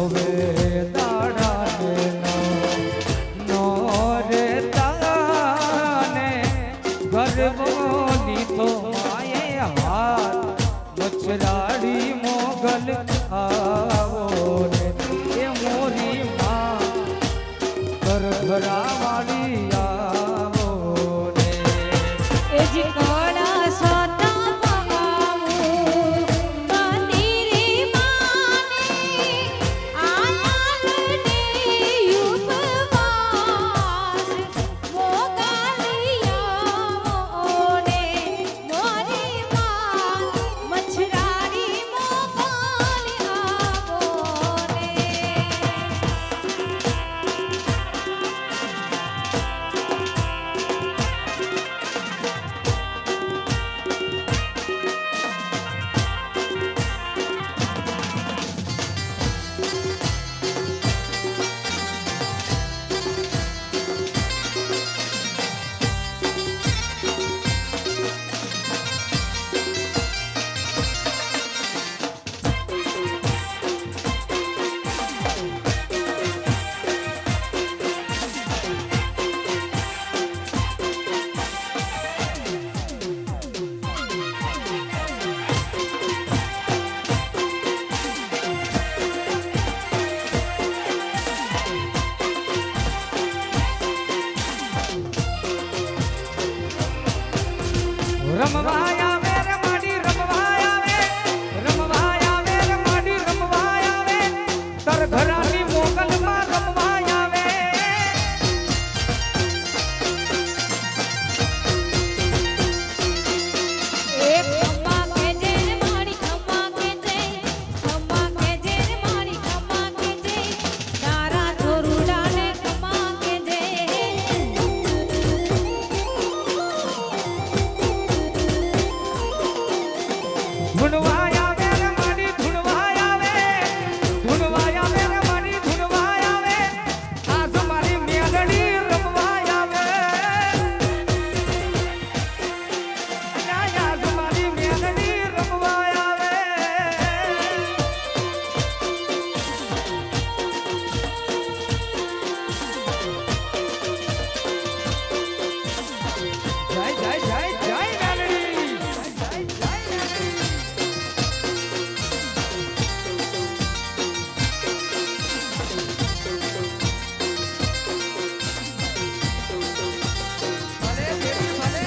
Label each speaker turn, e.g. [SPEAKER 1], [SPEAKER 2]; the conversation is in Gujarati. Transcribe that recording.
[SPEAKER 1] હવે દાડાને નો રે તાને ગરબોની તો માયે હાથ મચરાડી મોગલ આવો રે એ મોરી માં ગરગરા વાળી આવો રે
[SPEAKER 2] એ જ કોડા સોતા મગાવું મંદિરે માને આનંદને ઉપવાસ મોગલિયા ઓને મોરી માં મછરારી મોગલિયા ઓને
[SPEAKER 1] રમવાય આવે રે માડી રમવાય આવે રમવાય આવે રે માડી રમવાય આવે તર ઘરાની મોગલમાં રમવાય આવે
[SPEAKER 2] એ ખમ્મા કેજે રે મારી ખમ્મા કેજે રે મારી ખમ્મા કેજે તારા છોરુડાને ખમ્મા કેજે
[SPEAKER 1] ધૂણવાય આવે રે માડી ધૂણવાય આવે ધૂણવાય આવે રે માડી ધૂણવાય આવે આજ મારી મેલડી રમવાય આવે આજ મારી મેલડી રમવાય આવે જય જય જય જય મેલડી જય જય મેલડી ભલે બેટી ભલે